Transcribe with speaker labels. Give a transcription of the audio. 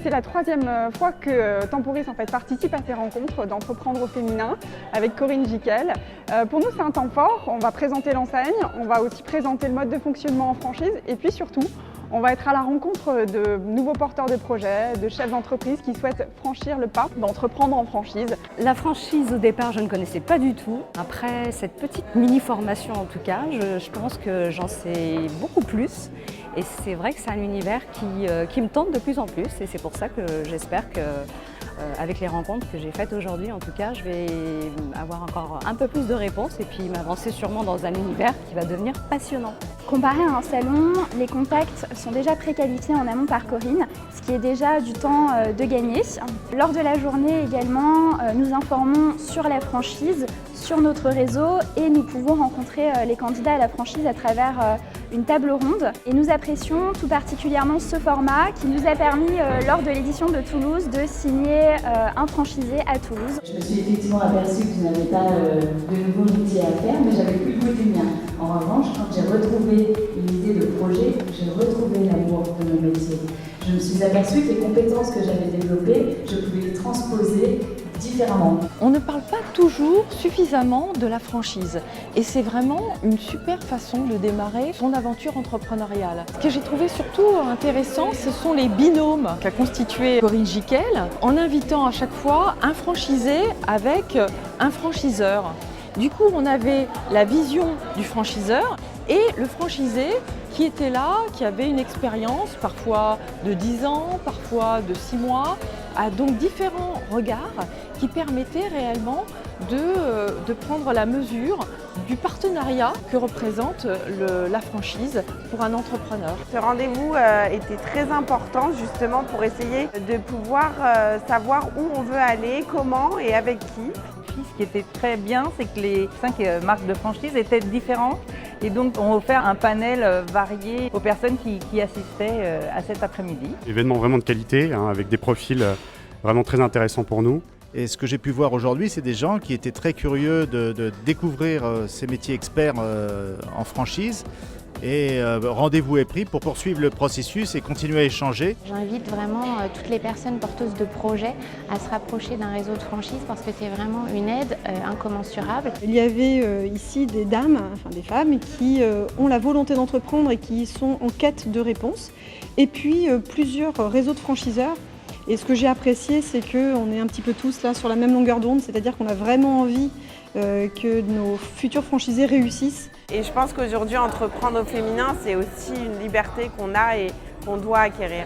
Speaker 1: c'est la troisième fois que Temporis participe à ces rencontres d'Entreprendre au féminin avec Corinne Jiquel. Pour nous, c'est un temps fort. On va présenter l'enseigne, on va aussi présenter le mode de fonctionnement en franchise et puis surtout, on va être à la rencontre de nouveaux porteurs de projets, de chefs d'entreprise qui souhaitent franchir le pas d'entreprendre en franchise.
Speaker 2: La franchise, au départ, je ne connaissais pas du tout. Après cette petite mini-formation, en tout cas, je pense que j'en sais beaucoup plus. Et c'est vrai que c'est un univers qui me tente de plus en plus. Et c'est pour ça que j'espère que, avec les rencontres que j'ai faites aujourd'hui, en tout cas, je vais avoir encore un peu plus de réponses et puis m'avancer sûrement dans un univers qui va devenir passionnant.
Speaker 3: Comparé à un salon, les contacts sont déjà préqualifiés en amont par Corinne, ce qui est déjà du temps de gagner. Lors de la journée également, nous informons sur la franchise, sur notre réseau et nous pouvons rencontrer les candidats à la franchise à travers une table ronde. Et nous apprécions tout particulièrement ce format qui nous a permis, lors de l'édition de Toulouse, de signer un franchisé à Toulouse.
Speaker 4: Je me suis effectivement aperçue que je n'avais pas de nouveaux métiers à faire, mais j'avais plus le goût du mien. En revanche, quand j'ai retrouvé une idée de projet, j'ai retrouvé l'amour de mon métier. Je me suis aperçue que les compétences que j'avais développées, je pouvais les transposer différemment.
Speaker 5: On ne parle pas toujours suffisamment de la franchise et c'est vraiment une super façon de démarrer son aventure entrepreneuriale. Ce que j'ai trouvé surtout intéressant, ce sont les binômes qu'a constitué Corinne Jiquel en invitant à chaque fois un franchisé avec un franchiseur. Du coup, on avait la vision du franchiseur et le franchisé qui était là, qui avait une expérience parfois de 10 ans, parfois de 6 mois, a donc différents regards qui permettaient réellement de prendre la mesure du partenariat que représente la franchise pour un entrepreneur.
Speaker 6: Ce rendez-vous était très important justement pour essayer de pouvoir savoir où on veut aller, comment et avec qui.
Speaker 7: Ce qui était très bien, c'est que les 5 marques de franchise étaient différentes et donc ont offert un panel varié aux personnes qui assistaient à cet après-midi.
Speaker 8: Événement vraiment de qualité, avec des profils vraiment très intéressants pour nous.
Speaker 9: Et ce que j'ai pu voir aujourd'hui, c'est des gens qui étaient très curieux de découvrir ces métiers experts en franchise. Et rendez-vous est pris pour poursuivre le processus et continuer à échanger.
Speaker 10: J'invite vraiment toutes les personnes porteuses de projets à se rapprocher d'un réseau de franchise parce que c'est vraiment une aide incommensurable.
Speaker 11: Il y avait ici des dames, des femmes qui ont la volonté d'entreprendre et qui sont en quête de réponses. Et puis plusieurs réseaux de franchiseurs. Et ce que j'ai apprécié, c'est qu'on est un petit peu tous là sur la même longueur d'onde, c'est-à-dire qu'on a vraiment envie que nos futurs franchisés réussissent.
Speaker 6: Et je pense qu'aujourd'hui, entreprendre au féminin, c'est aussi une liberté qu'on a et qu'on doit acquérir.